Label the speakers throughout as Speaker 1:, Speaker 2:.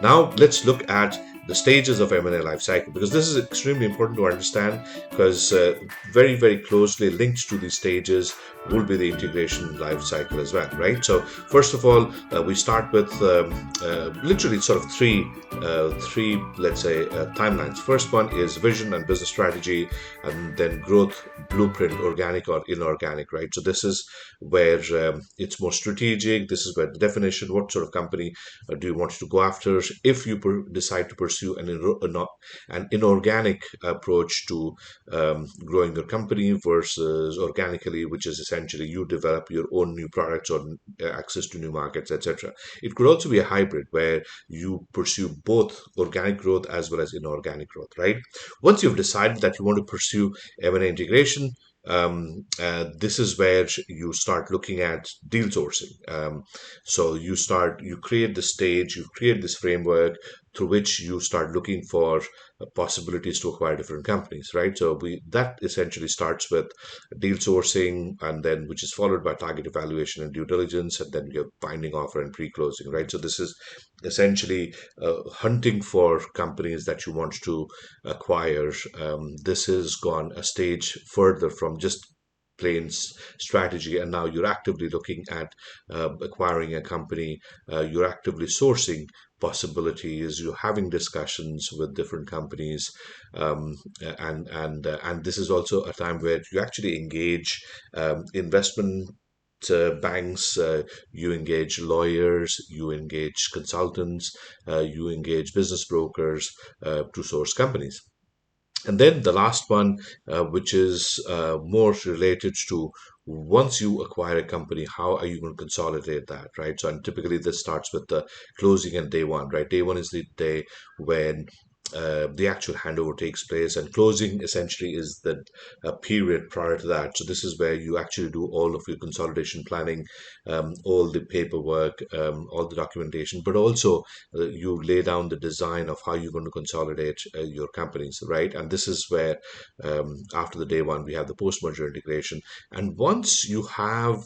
Speaker 1: Now let's look at the stages of M&A lifecycle, because this is extremely important to understand, because very, very closely linked to these stages will be the integration lifecycle as well, right? So first of all, we start with literally sort of three, let's say, timelines. First one is vision and business strategy, and then growth blueprint, organic or inorganic, right? So this is where it's more strategic. This is where the definition, what sort of company do you want to go after? If you decide to pursue an inorganic approach to growing your company versus organically, which is essentially you develop your own new products or access to new markets, etc. It could also be a hybrid where you pursue both organic growth as well as inorganic growth, right? Once you've decided that you want to pursue M&A integration, this is where you start looking at deal sourcing. So you create the stage, you create this framework through which you start looking for possibilities to acquire different companies, right? So that essentially starts with deal sourcing, and then which is followed by target evaluation and due diligence, and then you have binding offer and pre-closing, right? So this is essentially hunting for companies that you want to acquire. This has gone a stage further from just plain strategy, and now you're actively looking at acquiring a company. You're actively sourcing possibilities. You're having discussions with different companies, and this is also a time where you actually engage investment banks, you engage lawyers, you engage consultants, you engage business brokers to source companies. And then the last one, which is more related to once you acquire a company, how are you going to consolidate that, right? So, and typically this starts with the closing and day one, right? Day one is the day when the actual handover takes place, and closing essentially is the period prior to that. So this is where you actually do all of your consolidation planning, all the paperwork, all the documentation, but also you lay down the design of how you're going to consolidate your companies, right? And this is where after the day one we have the post-merger integration. And once you have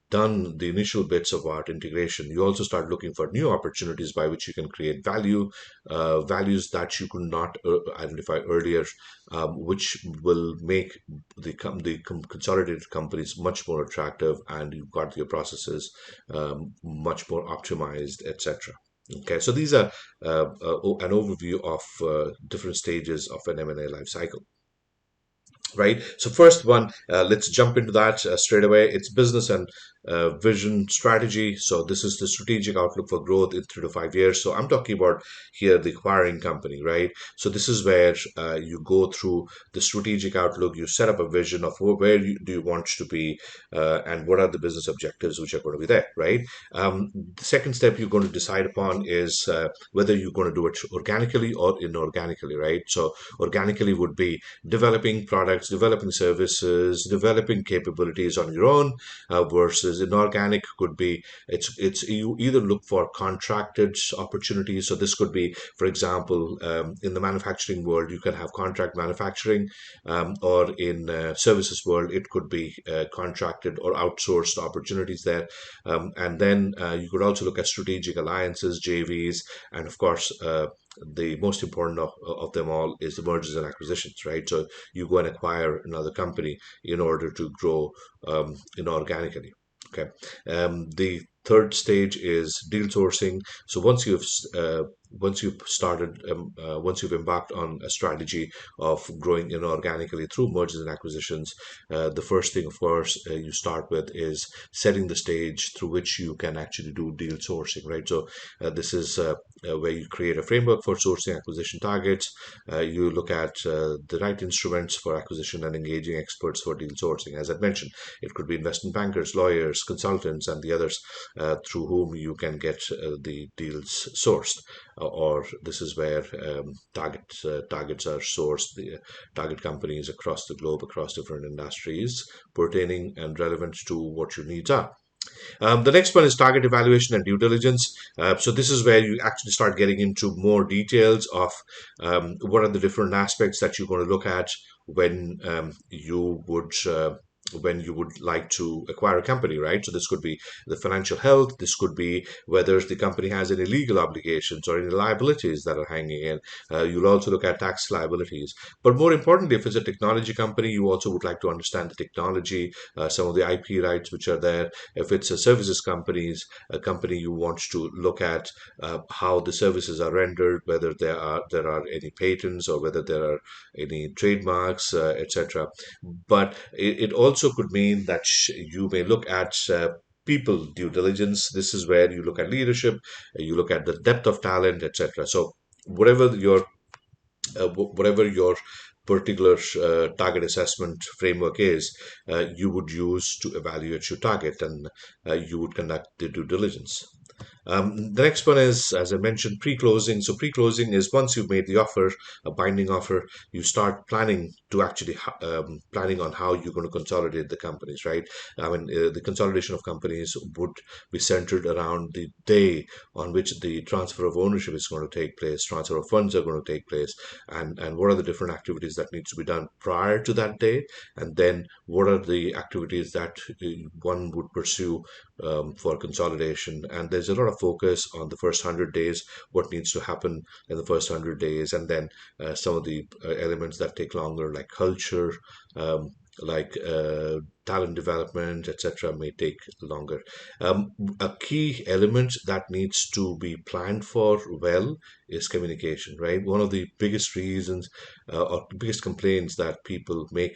Speaker 1: done the initial bits of our integration, you also start looking for new opportunities by which you can create values that you could not identify earlier, which will make consolidated companies much more attractive, and you've got your processes much more optimized, etc. Okay, so these are an overview of different stages of an M&A life cycle, right? So first one, let's jump into that straight away. It's business and vision strategy. So this is the strategic outlook for growth in 3 to 5 years. So I'm talking about here the acquiring company, right? So this is where you go through the strategic outlook. You set up a vision of do you want to be, and what are the business objectives which are going to be there, right? The second step you're going to decide upon is whether you're going to do it organically or inorganically, right? So organically would be developing products, developing services, developing capabilities on your own, versus inorganic could be it's you either look for contracted opportunities. So this could be, for example, in the manufacturing world, you can have contract manufacturing, or in services world, it could be contracted or outsourced opportunities there. And then you could also look at strategic alliances, JVs, and of course, the most important of them all is the mergers and acquisitions, right? So you go and acquire another company in order to grow inorganically. Okay. The third stage is deal sourcing. So once you've embarked on a strategy of growing inorganically through mergers and acquisitions, the first thing, of course, you start with is setting the stage through which you can actually do deal sourcing, right? So this is where you create a framework for sourcing acquisition targets. You look at the right instruments for acquisition and engaging experts for deal sourcing. As I mentioned, it could be investment bankers, lawyers, consultants, and the others through whom you can get the deals sourced. Or this is where targets are sourced, the target companies across the globe, across different industries, pertaining and relevant to what your needs are. The next one is target evaluation and due diligence. So this is where you actually start getting into more details of what are the different aspects that you're going to look at when you would when you would like to acquire a company, right? So this could be the financial health. This could be whether the company has any legal obligations or any liabilities that are hanging in. You'll also look at tax liabilities. But more importantly, if it's a technology company, you also would like to understand the technology, some of the IP rights which are there. If it's a services companies, a company, you want to look at how the services are rendered, whether there are any patents or whether there are any trademarks, etc. But it also could mean that you may look at people due diligence. This is where you look at leadership, you look at the depth of talent, etc. So whatever your particular target assessment framework is, you would use to evaluate your target, and you would conduct the due diligence. The next one is, as I mentioned, pre-closing. So pre-closing is once you've made the offer, a binding offer, you start planning to actually planning on how you're going to consolidate the companies, right? I mean, the consolidation of companies would be centered around the day on which the transfer of ownership is going to take place, transfer of funds are going to take place, and what are the different activities that needs to be done prior to that day, and then what are the activities that one would pursue for consolidation. And there's a lot of focus on the first 100 days, what needs to happen in the first 100 days, and then some of the elements that take longer, like culture, um, like talent development, etc., may take longer. A key element that needs to be planned for well is communication, right? One of the biggest reasons or biggest complaints that people make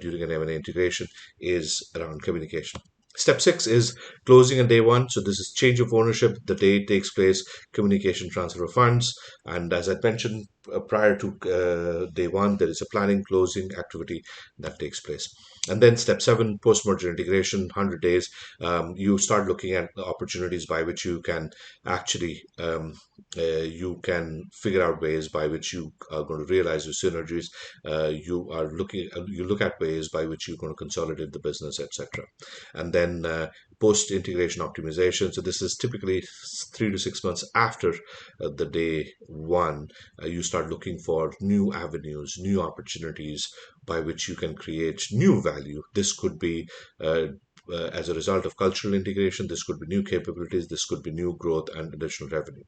Speaker 1: during an M&A integration is around communication. Step six is closing on day one. So this is change of ownership. The day it takes place, communication, transfer of funds. And as I mentioned, prior to day one, there is a planning closing activity that takes place. And then step seven, post-merger integration, 100 days. You start looking at the opportunities by which you can actually you can figure out ways by which you are going to realize your synergies. You look at ways by which you're going to consolidate the business, etc. And then post integration optimization. So this is typically 3 to 6 months after the day one. You start looking for new avenues, new opportunities by which you can create new value. This could be as a result of cultural integration. This could be new capabilities. This could be new growth and additional revenue.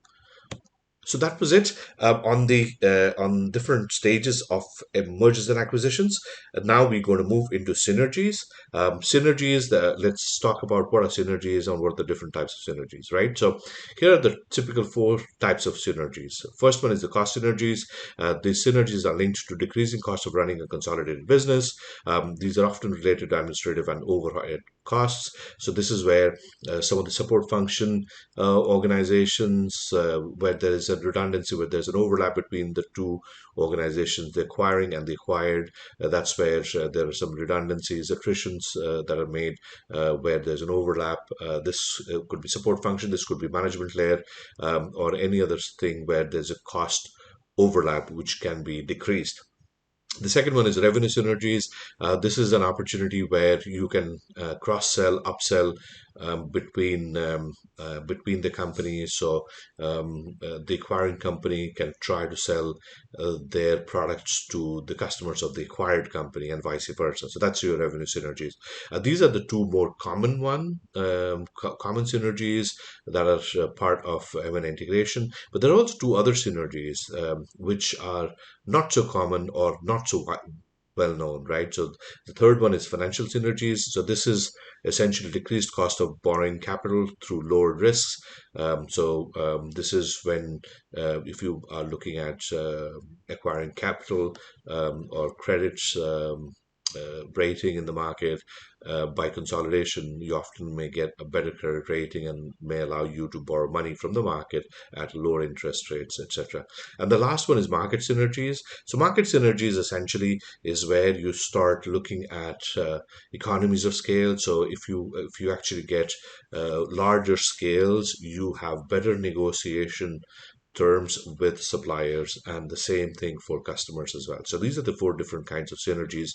Speaker 1: So that was it on different stages of mergers and acquisitions. And now we're going to move into synergies. Synergies. Let's talk about what are synergies and what are the different types of synergies, right? So here are the typical four types of synergies. First one is the cost synergies. These synergies are linked to decreasing cost of running a consolidated business. These are often related to administrative and overhead costs. So this is where some of the support function organizations, where there is a redundancy, where there's an overlap between the two organizations, the acquiring and the acquired. That's where there are some redundancies, attritions that are made where there's an overlap. This could be support function, this could be management layer, or any other thing where there's a cost overlap which can be decreased. The second one is revenue synergies. This is an opportunity where you can cross-sell, upsell between the companies. So the acquiring company can try to sell their products to the customers of the acquired company and vice versa. So that's your revenue synergies. These are the two more common synergies that are part of M&A integration. But there are also two other synergies which are not so common or not so well known, right? So the third one is financial synergies. So this is essentially decreased cost of borrowing capital through lower risks. This is when if you are looking at acquiring capital or credits rating in the market by consolidation, you often may get a better credit rating and may allow you to borrow money from the market at lower interest rates, etc. And the last one is market synergies. So market synergies essentially is where you start looking at economies of scale. So if you actually get larger scales, you have better negotiation terms with suppliers, and the same thing for customers as well. So these are the four different kinds of synergies.